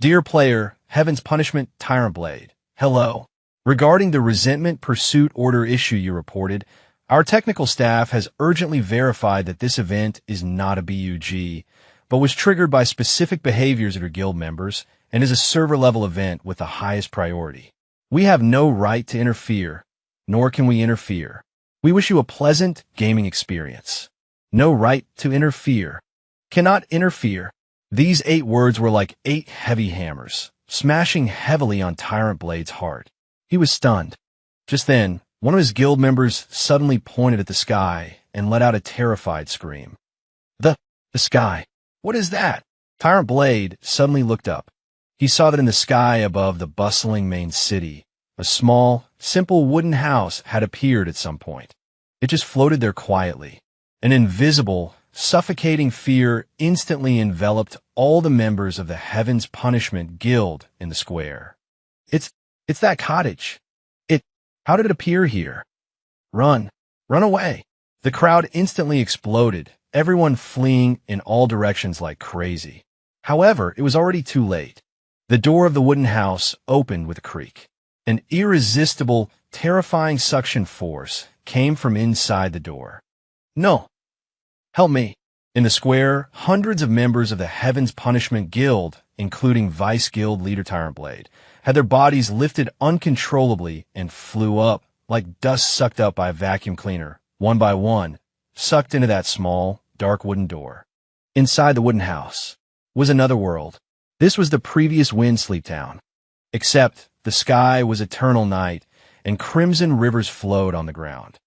Dear player, Heaven's Punishment Tyrant Blade. Hello. Regarding the resentment pursuit order issue you reported, our technical staff has urgently verified that this event is not a bug, but was triggered by specific behaviors of your guild members and is a server-level event with the highest priority. We have no right to interfere, nor can we interfere. We wish you a pleasant gaming experience. No right to interfere. Cannot interfere. These 8 words were like 8 heavy hammers, smashing heavily on Tyrant Blade's heart. He was stunned. Just then, one of his guild members suddenly pointed at the sky and let out a terrified scream. The sky. What is that? Tyrant Blade suddenly looked up. He saw that in the sky above the bustling main city, a small, simple wooden house had appeared at some point. It just floated there quietly. An invisible, suffocating fear instantly enveloped all the members of the Heaven's Punishment Guild in the square. It's that cottage. How did it appear here? Run away. The crowd instantly exploded, everyone fleeing in all directions like crazy. However, it was already too late. The door of the wooden house opened with a creak. An irresistible, terrifying suction force came from inside the door. No! Help me! In the square, hundreds of members of the Heaven's Punishment Guild, including Vice Guild leader Tyrant Blade, had their bodies lifted uncontrollably and flew up like dust sucked up by a vacuum cleaner, one by one, sucked into that small, dark wooden door. Inside the wooden house was another world. This was the previous Windsleep Town. Except the sky was eternal night, and crimson rivers flowed on the ground.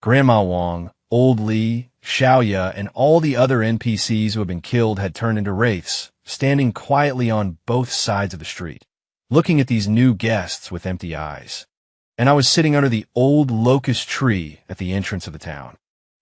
Grandma Wong, Old Lee, Xiaoya, and all the other NPCs who had been killed had turned into wraiths, standing quietly on both sides of the street, looking at these new guests with empty eyes. And I was sitting under the old locust tree at the entrance of the town.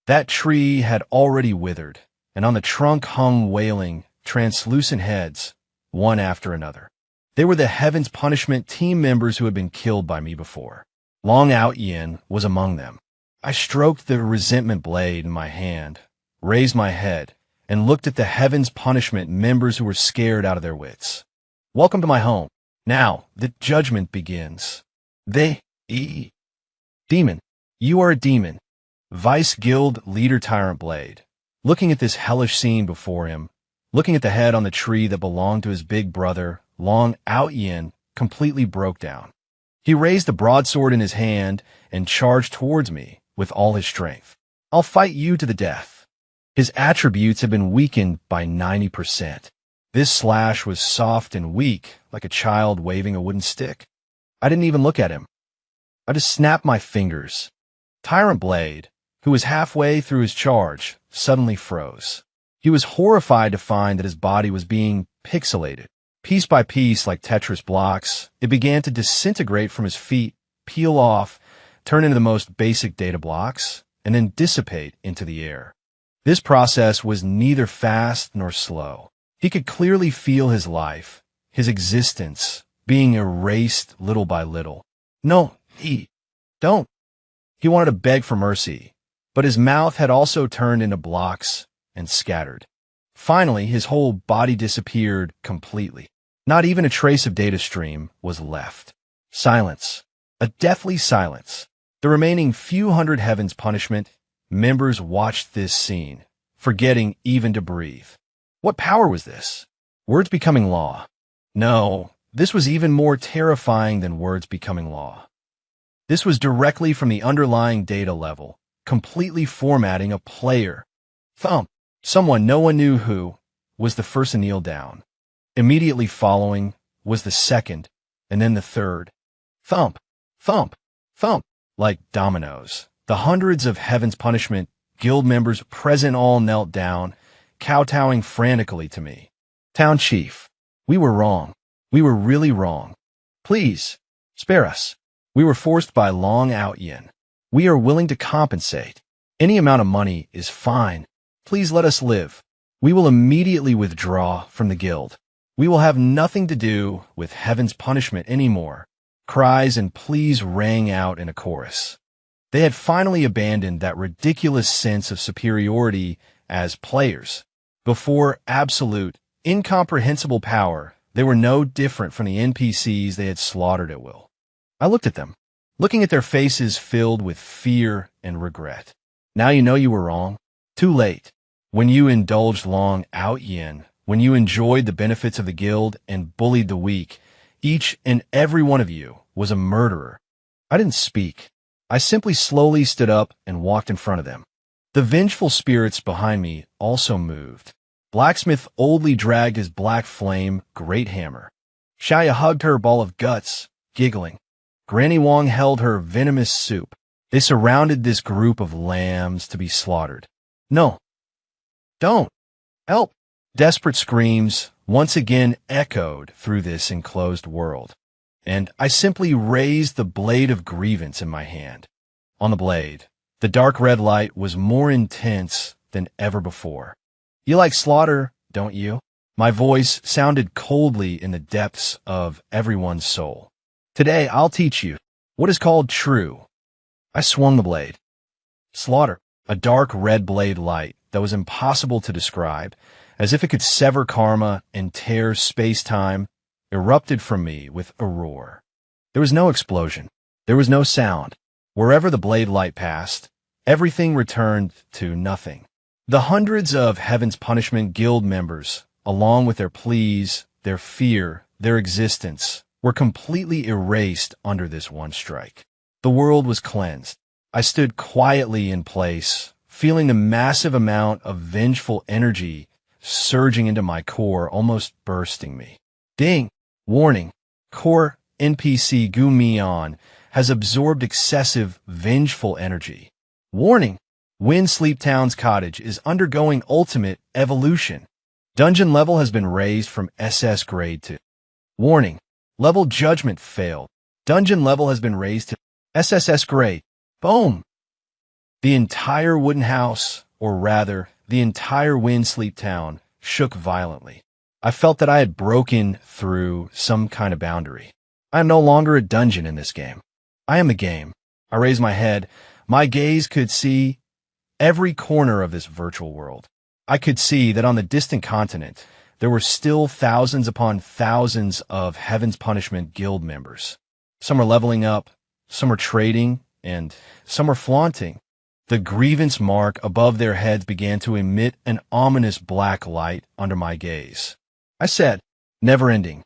That tree had already withered, and on the trunk hung wailing, translucent heads, one after another. They were the Heaven's Punishment team members who had been killed by me before. Long Out Yin was among them. I stroked the resentment blade in my hand, raised my head, and looked at the Heaven's Punishment members who were scared out of their wits. Welcome to my home. Now, the judgment begins. Demon. You are a demon. Vice Guild leader Tyrant Blade, looking at this hellish scene before him, looking at the head on the tree that belonged to his big brother, Long Out Yin, completely broke down. He raised the broadsword in his hand and charged towards me with all his strength. I'll fight you to the death. His attributes had been weakened by 90%. This slash was soft and weak, like a child waving a wooden stick. I didn't even look at him. I just snapped my fingers. Tyrant Blade, who was halfway through his charge, suddenly froze. He was horrified to find that his body was being pixelated. Piece by piece, like Tetris blocks, it began to disintegrate from his feet, peel off, turn into the most basic data blocks, and then dissipate into the air. This process was neither fast nor slow. He could clearly feel his life, his existence, being erased little by little. No, don't. He wanted to beg for mercy, but his mouth had also turned into blocks and scattered. Finally, his whole body disappeared completely. Not even a trace of data stream was left. Silence. A deathly silence. The remaining few hundred Heaven's Punishment members watched this scene, forgetting even to breathe. What power was this? Words becoming law. No, this was even more terrifying than words becoming law. This was directly from the underlying data level, completely formatting a player. Thump. Someone, no one knew who, was the first to kneel down. Immediately following was the second, and then the third. Thump, thump, thump, like dominoes. The hundreds of Heaven's Punishment guild members present all knelt down, kowtowing frantically to me. Town Chief, we were wrong. We were really wrong. Please, spare us. We were forced by Long Out Yin. We are willing to compensate. Any amount of money is fine. Please let us live. We will immediately withdraw from the guild. We will have nothing to do with Heaven's Punishment anymore. Cries and pleas rang out in a chorus. They had finally abandoned that ridiculous sense of superiority as players. Before absolute, incomprehensible power, they were no different from the NPCs they had slaughtered at will. I looked at them, looking at their faces filled with fear and regret. Now you know you were wrong. Too late. When you indulged Long Out Yin, when you enjoyed the benefits of the guild and bullied the weak, each and every one of you was a murderer. I didn't speak. I simply slowly stood up and walked in front of them. The vengeful spirits behind me also moved. Blacksmith Oldly dragged his black flame great hammer. Xiaoya hugged her ball of guts, giggling. Granny Wong held her venomous soup. They surrounded this group of lambs to be slaughtered. No. Don't. Help. Desperate screams once again echoed through this enclosed world, and I simply raised the blade of grievance in my hand. On the blade, the dark red light was more intense than ever before. You like slaughter, don't you? My voice sounded coldly in the depths of everyone's soul. Today, I'll teach you what is called true. I swung the blade. Slaughter. A dark red blade light that was impossible to describe, as if it could sever karma and tear space-time, erupted from me with a roar. There was no explosion. There was no sound. Wherever the blade light passed, everything returned to nothing. The hundreds of Heaven's Punishment Guild members, along with their pleas, their fear, their existence, were completely erased under this one strike. The world was cleansed. I stood quietly in place, feeling the massive amount of vengeful energy surging into my core, almost bursting me. Ding! Warning! Core NPC Gumion has absorbed excessive, vengeful energy. Warning! Wind Sleep Town's cottage is undergoing ultimate evolution. Dungeon level has been raised from SS grade to... Warning! Level judgment failed. Dungeon level has been raised to SSS grade. Boom! The entire wooden house, or rather, the entire Wind Sleep Town, shook violently. I felt that I had broken through some kind of boundary. I am no longer a dungeon in this game. I am the game. I raised my head. My gaze could see every corner of this virtual world. I could see that on the distant continent, there were still thousands upon thousands of Heaven's Punishment Guild members. Some were leveling up, some were trading, and some were flaunting. The grievance mark above their heads began to emit an ominous black light under my gaze. I said, never ending.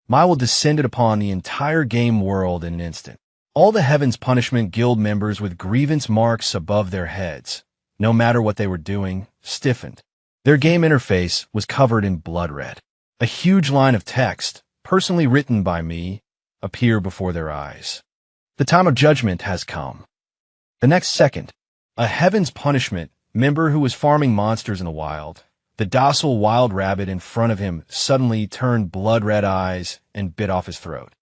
My will descended upon the entire game world in an instant. All the Heaven's Punishment Guild members with grievance marks above their heads, no matter what they were doing, stiffened. Their game interface was covered in blood red. A huge line of text, personally written by me, appeared before their eyes. The time of judgment has come. The next second, a Heaven's Punishment member who was farming monsters in the wild, the docile wild rabbit in front of him suddenly turned blood-red eyes and bit off his throat.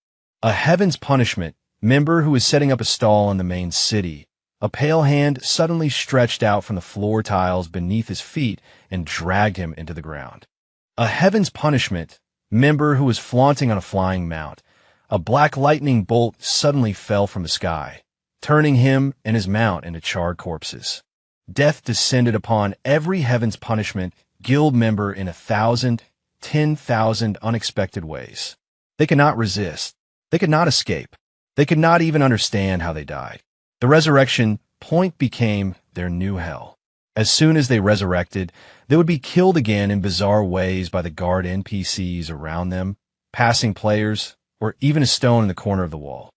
A Heaven's Punishment member who was setting up a stall in the main city, a pale hand suddenly stretched out from the floor tiles beneath his feet and dragged him into the ground. A Heaven's Punishment member who was flaunting on a flying mount, a black lightning bolt suddenly fell from the sky, turning him and his mount into charred corpses. Death descended upon every Heaven's Punishment Guild member in 1,000, 10,000 unexpected ways. They could not resist. They could not escape. They could not even understand how they died. The resurrection point became their new hell. As soon as they resurrected, they would be killed again in bizarre ways by the guard NPCs around them, passing players, or even a stone in the corner of the wall.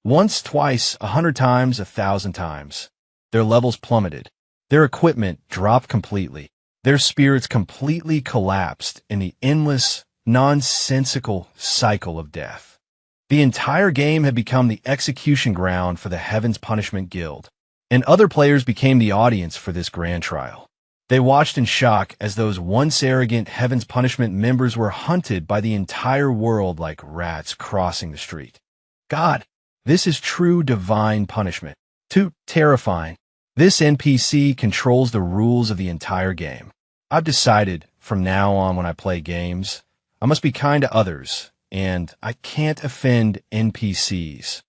Once, twice, 100 times, 1,000 times. Their levels plummeted. Their equipment dropped completely. Their spirits completely collapsed in the endless, nonsensical cycle of death. The entire game had become the execution ground for the Heaven's Punishment Guild, and other players became the audience for this grand trial. They watched in shock as those once arrogant Heaven's Punishment members were hunted by the entire world like rats crossing the street. God, this is true divine punishment. Too terrifying. This NPC controls the rules of the entire game. I've decided, from now on when I play games, I must be kind to others, and I can't offend NPCs.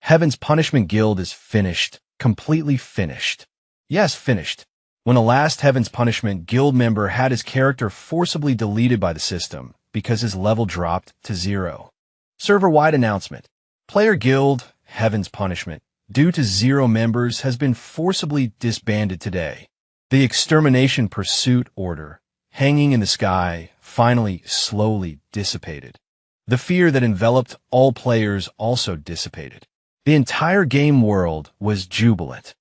Heaven's Punishment Guild is finished, completely finished. Yes, finished. When the last Heaven's Punishment Guild member had his character forcibly deleted by the system because his level dropped to 0. Server-wide announcement. Player Guild, Heaven's Punishment, due to 0 members, has been forcibly disbanded today. The extermination pursuit order, hanging in the sky, finally slowly dissipated. The fear that enveloped all players also dissipated. The entire game world was jubilant.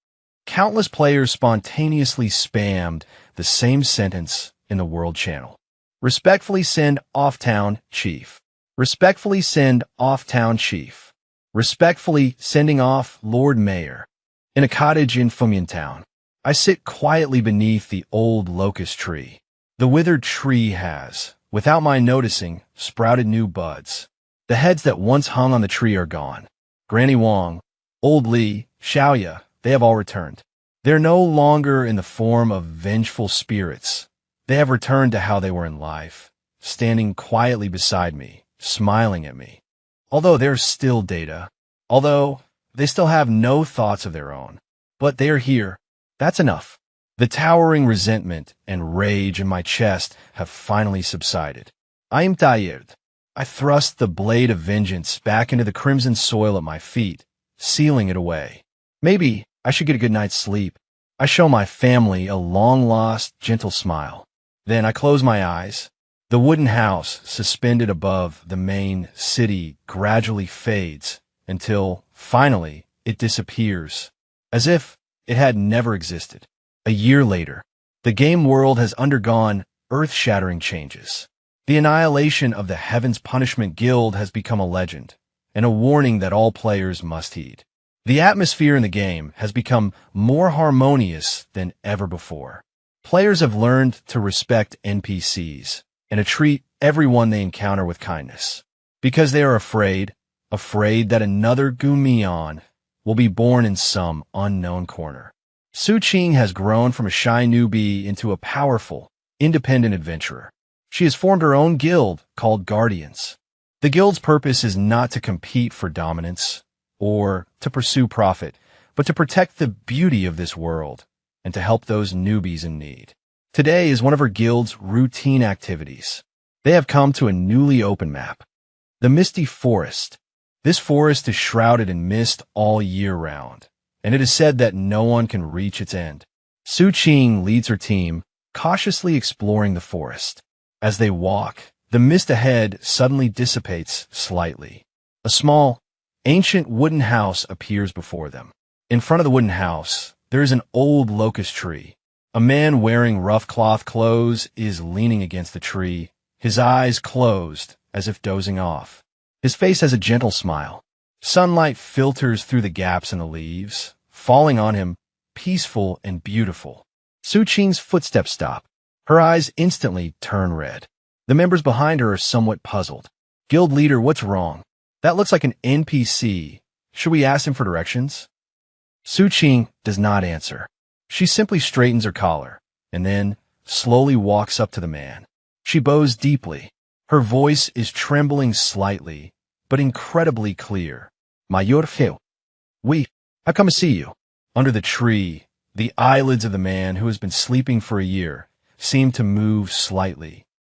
Countless players spontaneously spammed the same sentence in the World Channel. Respectfully send off-town chief. Respectfully send off-town chief. Respectfully sending off Lord Mayor. In a cottage in Fumian Town, I sit quietly beneath the old locust tree. The withered tree has, without my noticing, sprouted new buds. The heads that once hung on the tree are gone. Granny Wong, Old Lee, Xiaoya, they have all returned. They're no longer in the form of vengeful spirits. They have returned to how they were in life, standing quietly beside me, smiling at me. Although they're still data, although they still have no thoughts of their own, but they are here. That's enough. The towering resentment and rage in my chest have finally subsided. I am tired. I thrust the blade of vengeance back into the crimson soil at my feet, sealing it away. Maybe I should get a good night's sleep. I show my family a long-lost, gentle smile. Then I close my eyes. The wooden house suspended above the main city gradually fades until, finally, it disappears, as if it had never existed. A year later, the game world has undergone earth-shattering changes. The annihilation of the Heaven's Punishment Guild has become a legend, and a warning that all players must heed. The atmosphere in the game has become more harmonious than ever before. Players have learned to respect NPCs and to treat everyone they encounter with kindness, because they are afraid that another Gumion will be born in some unknown corner. Su Qing has grown from a shy newbie into a powerful, independent adventurer. She has formed her own guild called Guardians. The guild's purpose is not to compete for dominance or to pursue profit, but to protect the beauty of this world and to help those newbies in need. Today is one of her guild's routine activities. They have come to a newly open map, the Misty Forest. This forest is shrouded in mist all year round, and it is said that no one can reach its end. Su Qing leads her team, cautiously exploring the forest. As they walk, the mist ahead suddenly dissipates slightly. A small, ancient wooden house appears before them. In front of the wooden house, there is an old locust tree. A man wearing rough cloth clothes is leaning against the tree, his eyes closed as if dozing off. His face has a gentle smile. Sunlight filters through the gaps in the leaves, falling on him, peaceful and beautiful. Su Qing's footsteps stop. Her eyes instantly turn red. The members behind her are somewhat puzzled. Guild leader, what's wrong? That looks like an NPC. Should we ask him for directions? Su Qing does not answer. She simply straightens her collar, and then slowly walks up to the man. She bows deeply. Her voice is trembling slightly, but incredibly clear. Mayor Feu. I've come to see you. Under the tree, the eyelids of the man who has been sleeping for a year seem to move slightly.